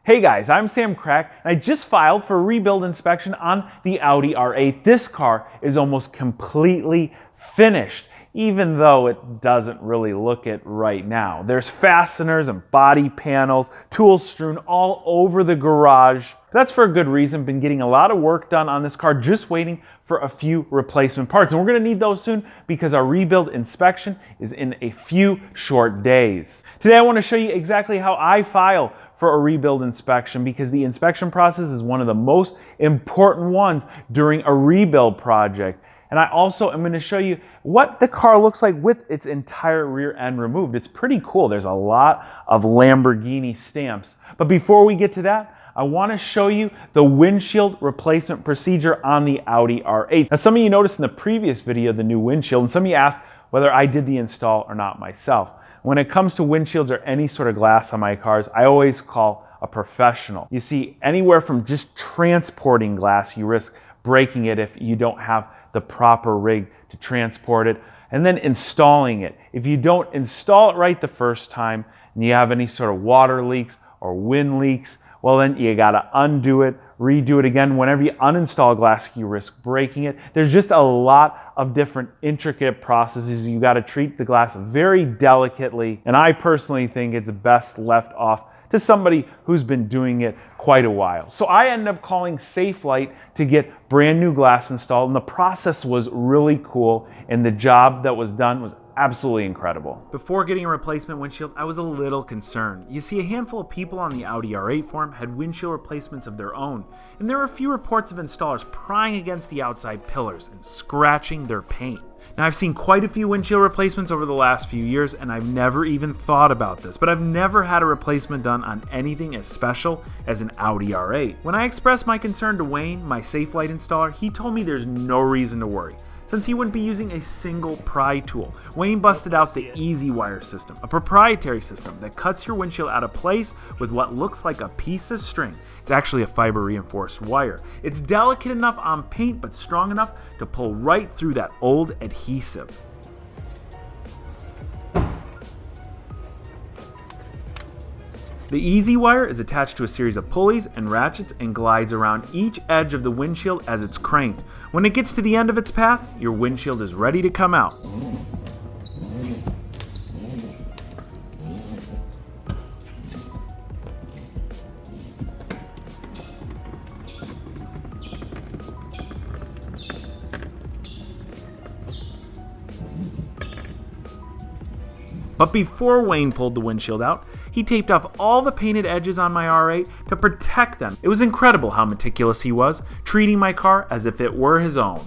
Hey guys, I'm Samcrac, and I just filed for a rebuild inspection on the Audi R8. This car is almost completely finished, even though it doesn't really look it right now. There's fasteners and body panels, tools strewn all over the garage. That's for a good reason. Been getting a lot of work done on this car, just waiting for a few replacement parts. And we're gonna need those soon because our rebuild inspection is in a few short days. Today I wanna show you exactly how I file for a rebuild inspection, because the inspection process is one of the most important ones during a rebuild project. And I also am going to show you what the car looks like with its entire rear end removed. It's pretty cool. There's a lot of Lamborghini stamps. But before we get to that, I want to show you the windshield replacement procedure on the Audi R8. Now, some of you noticed in the previous video the new windshield, and some of you asked whether I did the install or not myself. When it comes to windshields or any sort of glass on my cars, I always call a professional. You see, anywhere from just transporting glass, you risk breaking it if you don't have the proper rig to transport it, and then installing it. If you don't install it right the first time and you have any sort of water leaks or wind leaks, well then you gotta undo it, redo it again. Whenever you uninstall glass, you risk breaking it. There's just a lot of different intricate processes. You gotta treat the glass very delicately, and I personally think it's best left off to somebody who's been doing it quite a while. So I ended up calling Safelite to get brand new glass installed, and the process was really cool, and the job that was done was absolutely incredible. Before getting a replacement windshield, I was a little concerned. You see, a handful of people on the Audi R8 forum had windshield replacements of their own, and there were a few reports of installers prying against the outside pillars and scratching their paint. Now, I've seen quite a few windshield replacements over the last few years, and I've never even thought about this, but I've never had a replacement done on anything as special as an Audi R8. When I expressed my concern to Wayne, my Safelite installer, he told me there's no reason to worry, since he wouldn't be using a single pry tool. Wayne busted out the Easy Wire system, a proprietary system that cuts your windshield out of place with what looks like a piece of string. It's actually a fiber reinforced wire. It's delicate enough on paint, but strong enough to pull right through that old adhesive. The Easy Wire is attached to a series of pulleys and ratchets and glides around each edge of the windshield as it's cranked. When it gets to the end of its path, your windshield is ready to come out. But before Wayne pulled the windshield out, he taped off all the painted edges on my R8 to protect them. It was incredible how meticulous he was, treating my car as if it were his own.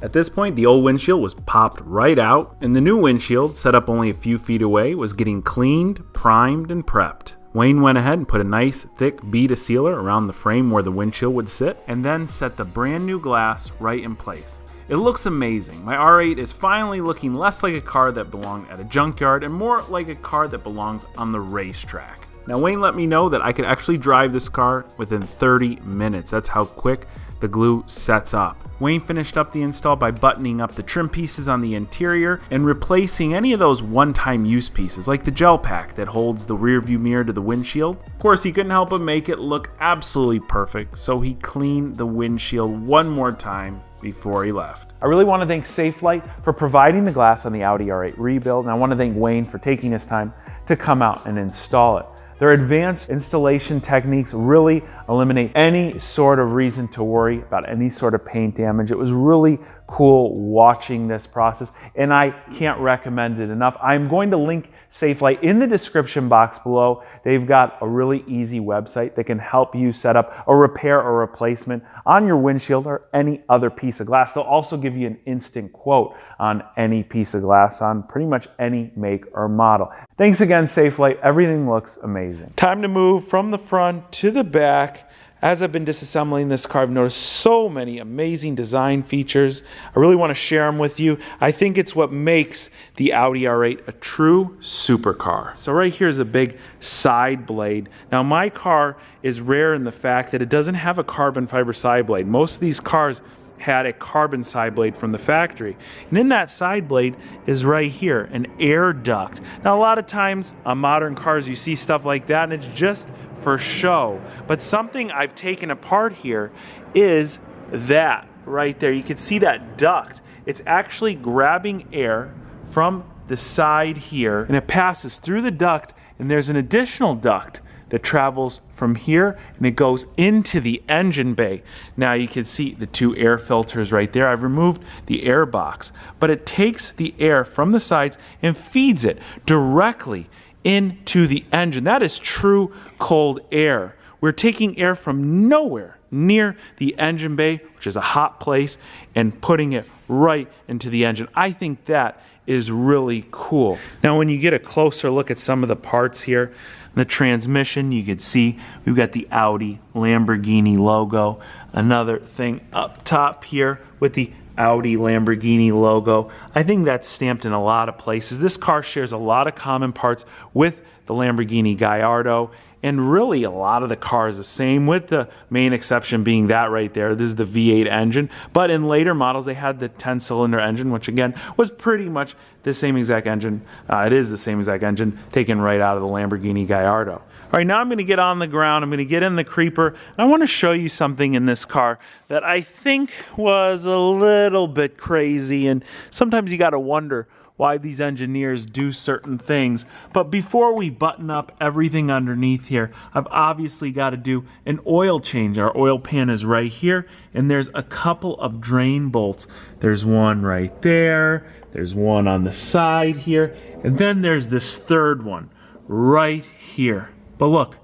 At this point, the old windshield was popped right out, and the new windshield, set up only a few feet away, was getting cleaned, primed, and prepped. Wayne went ahead and put a nice thick bead of sealer around the frame where the windshield would sit, and then set the brand new glass right in place. It looks amazing. My R8 is finally looking less like a car that belonged at a junkyard and more like a car that belongs on the racetrack. Now, Wayne let me know that I could actually drive this car within 30 minutes. That's how quick the glue sets up. Wayne finished up the install by buttoning up the trim pieces on the interior and replacing any of those one-time use pieces, like the gel pack that holds the rear view mirror to the windshield. Of course, he couldn't help but make it look absolutely perfect, so he cleaned the windshield one more time before he left. I really want to thank Safelite for providing the glass on the Audi R8 rebuild, and I want to thank Wayne for taking his time to come out and install it. Their advanced installation techniques really eliminate any sort of reason to worry about any sort of paint damage. It was really cool watching this process, and I can't recommend it enough. I'm going to link Safelite in the description box below. They've got a really easy website that can help you set up a repair or replacement on your windshield or any other piece of glass. They'll also give you an instant quote on any piece of glass on pretty much any make or model. Thanks again, Safelite. Everything looks amazing. Time to move from the front to the back. As I've been disassembling this car, I've noticed so many amazing design features. I really want to share them with you. I think it's what makes the Audi R8 a true supercar. So right here is a big side blade. Now, my car is rare in the fact that it doesn't have a carbon fiber side blade. Most of these cars had a carbon side blade from the factory. And in that side blade is right here, an air duct. Now a lot of times on modern cars you see stuff like that and it's just for show. But something I've taken apart here is that right there. You can see that duct. It's actually grabbing air from the side here and it passes through the duct, and there's an additional duct that travels from here and it goes into the engine bay. Now you can see the two air filters right there. I've removed the air box, but it takes the air from the sides and feeds it directly into the engine. That is true cold air. We're taking air from nowhere near the engine bay, which is a hot place, and putting it right into the engine. I think that is really cool. Now when you get a closer look at some of the parts here, the transmission, you can see we've got the Audi Lamborghini logo. Another thing up top here with the Audi Lamborghini logo. I think that's stamped in a lot of places. This car shares a lot of common parts with the Lamborghini Gallardo, and really a lot of the car is the same, with the main exception being that right there. This is the V8 engine, but in later models they had the 10-cylinder engine, which again was pretty much the same exact engine. It is the same exact engine taken right out of the Lamborghini Gallardo. All right, now I'm going to get on the ground. I'm going to get in the creeper, and I want to show you something in this car that I think was a little bit crazy, and sometimes you got to wonder why these engineers do certain things. But before we button up everything underneath here, I've obviously got to do an oil change. Our oil pan is right here, and there's a couple of drain bolts. There's one right there, there's one on the side here, and then there's this third one right here. But look,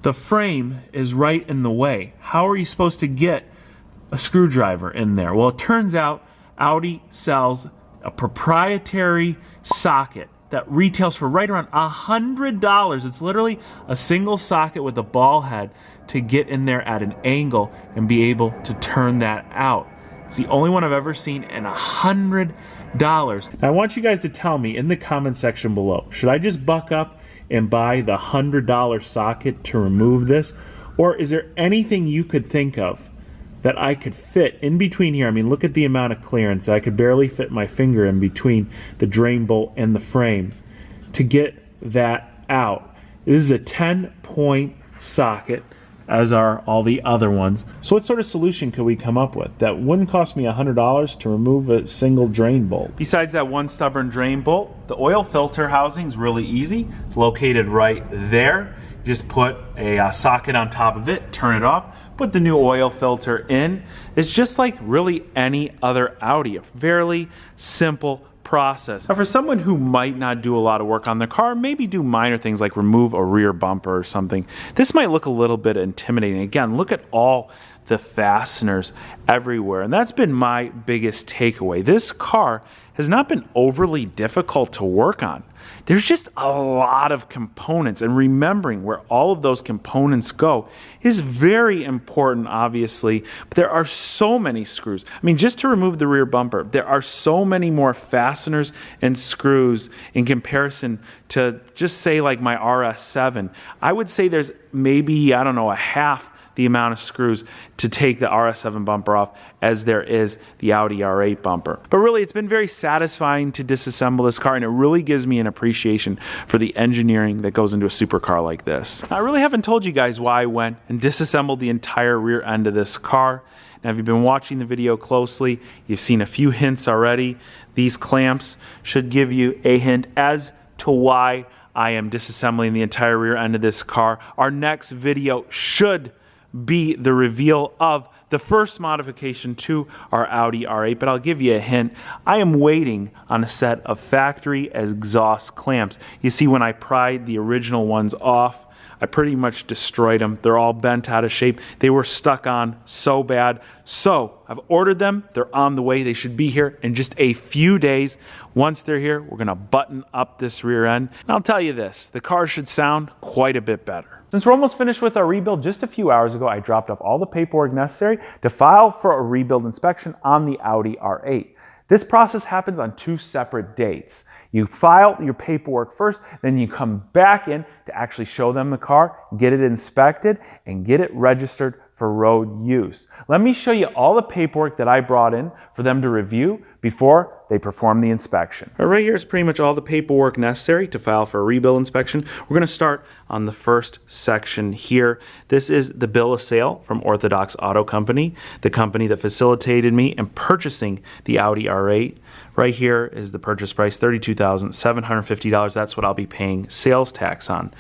the frame is right in the way. How are you supposed to get a screwdriver in there? Well, it turns out Audi sells a proprietary socket that retails for right around $100. It's literally a single socket with a ball head to get in there at an angle and be able to turn that out. It's the only one I've ever seen, and $100. Now, I want you guys to tell me in the comment section below, should I just buck up and buy the $100 socket to remove this? Or is there anything you could think of that I could fit in between here? I mean, look at the amount of clearance. I could barely fit my finger in between the drain bolt and the frame to get that out. This is a 10-point socket, as are all the other ones. So what sort of solution could we come up with that wouldn't cost me $100 to remove a single drain bolt? Besides that one stubborn drain bolt, the oil filter housing is really easy. It's located right there. You just put a socket on top of it, turn it off, put the new oil filter in. It's just like really any other Audi, a fairly simple process. Now for someone who might not do a lot of work on their car, maybe do minor things like remove a rear bumper or something, this might look a little bit intimidating. Again, look at all the fasteners everywhere, and that's been my biggest takeaway. This car has not been overly difficult to work on. There's just a lot of components, and remembering where all of those components go is very important, obviously, but there are so many screws. I mean, just to remove the rear bumper, there are so many more fasteners and screws in comparison to just say like my RS7. I would say there's maybe, I don't know, a half the amount of screws to take the RS7 bumper off as there is the Audi R8 bumper. But really, it's been very satisfying to disassemble this car, and it really gives me an appreciation for the engineering that goes into a supercar like this. I really haven't told you guys why I went and disassembled the entire rear end of this car. Now, if you've been watching the video closely, you've seen a few hints already. These clamps should give you a hint as to why I am disassembling the entire rear end of this car. Our next video should be the reveal of the first modification to our Audi R8, but I'll give you a hint. I am waiting on a set of factory exhaust clamps. You see, when I pried the original ones off, I pretty much destroyed them. They're all bent out of shape. They were stuck on so bad. So I've ordered them. They're on the way. They should be here in just a few days. Once they're here, we're gonna button up this rear end. And I'll tell you this, the car should sound quite a bit better. Since we're almost finished with our rebuild, just a few hours ago, I dropped off all the paperwork necessary to file for a rebuild inspection on the Audi R8. This process happens on 2 separate dates. You file your paperwork first, then you come back in to actually show them the car, get it inspected, and get it registered for road use. Let me show you all the paperwork that I brought in for them to review before they perform the inspection. Right here is pretty much all the paperwork necessary to file for a rebuild inspection. We're going to start on the first section here. This is the bill of sale from Orthodox Auto Company, the company that facilitated me in purchasing the Audi R8. Right here is the purchase price, $32,750. That's what I'll be paying sales tax on.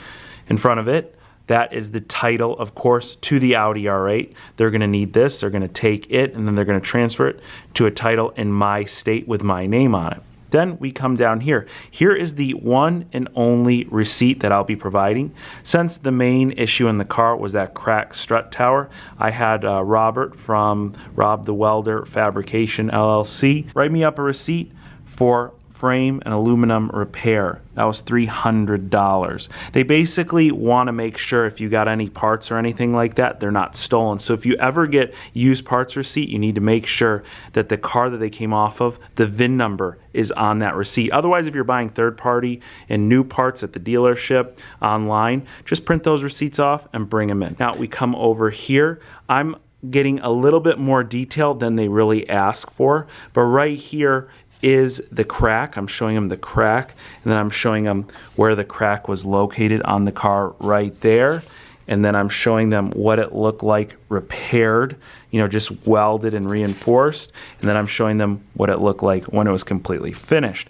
In front of it, that is the title, of course, to the Audi R8. They're going to need this. They're going to take it, and then they're going to transfer it to a title in my state with my name on it. Then we come down here. Here is the one and only receipt that I'll be providing. Since the main issue in the car was that cracked strut tower, I had Robert from Rob the Welder Fabrication LLC write me up a receipt for frame and aluminum repair. That was $300. They basically want to make sure if you got any parts or anything like that, they're not stolen. So if you ever get used parts receipt, you need to make sure that the car that they came off of, the VIN number is on that receipt. Otherwise, if you're buying third party and new parts at the dealership online, just print those receipts off and bring them in. Now we come over here. I'm getting a little bit more detail than they really ask for, but right here is the crack. I'm showing them the crack, and then I'm showing them where the crack was located on the car right there. And then I'm showing them what it looked like repaired, just welded and reinforced. And then I'm showing them what it looked like when it was completely finished.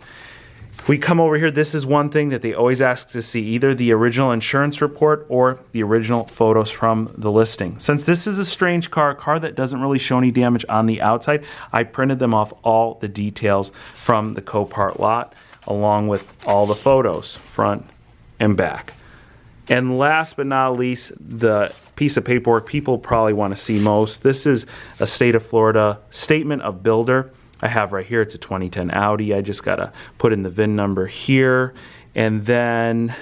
We come over here. This is one thing that they always ask to see, either the original insurance report or the original photos from the listing. Since this is a strange car, a car that doesn't really show any damage on the outside, I printed them off all the details from the Copart lot, along with all the photos, front and back. And last but not least, the piece of paperwork people probably want to see most. This is a state of Florida statement of builder. I have right here, it's a 2010 Audi. I just gotta put in the VIN number here, and then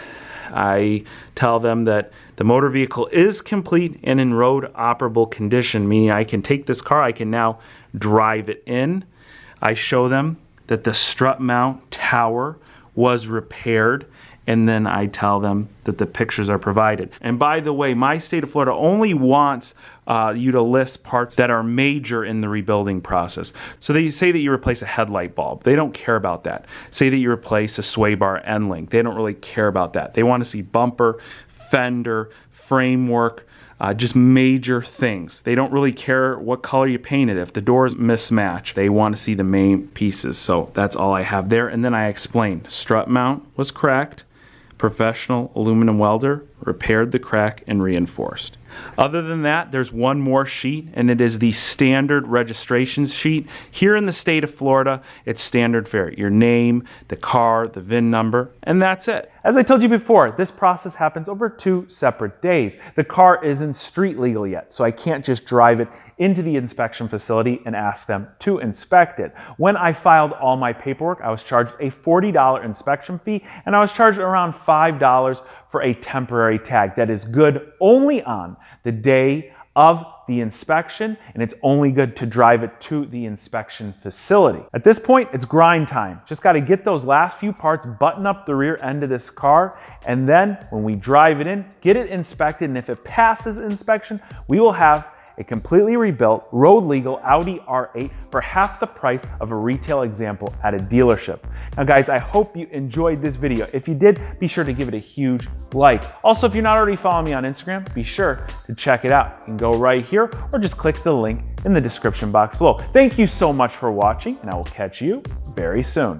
I tell them that the motor vehicle is complete and in road operable condition, meaning I can take this car, I can now drive it in. I show them that the strut mount tower was repaired, and then I tell them that the pictures are provided. And by the way, my state of Florida only wants you to list parts that are major in the rebuilding process. So they say that you replace a headlight bulb. They don't care about that. Say that you replace a sway bar end link. They don't really care about that. They want to see bumper, fender, framework, just major things. They don't really care what color you paint it. If the doors mismatch, they want to see the main pieces. So that's all I have there. And then I explained, strut mount was cracked. Professional aluminum welder repaired the crack and reinforced. Other than that, there's one more sheet, and it is the standard registration sheet. Here in the state of Florida, it's standard fare. Your name, the car, the VIN number, and that's it. As I told you before, this process happens over 2 separate days. The car isn't street legal yet, so I can't just drive it into the inspection facility and ask them to inspect it. When I filed all my paperwork, I was charged a $40 inspection fee, and I was charged around $5 for a temporary tag that is good only on the day of the inspection, and it's only good to drive it to the inspection facility. At this point, it's grind time. Just got to get those last few parts, button up the rear end of this car, and then when we drive it in, get it inspected, and if it passes inspection, we will have a completely rebuilt, road-legal Audi R8 for half the price of a retail example at a dealership. Now guys, I hope you enjoyed this video. If you did, be sure to give it a huge like. Also, if you're not already following me on Instagram, be sure to check it out. You can go right here or just click the link in the description box below. Thank you so much for watching, and I will catch you very soon.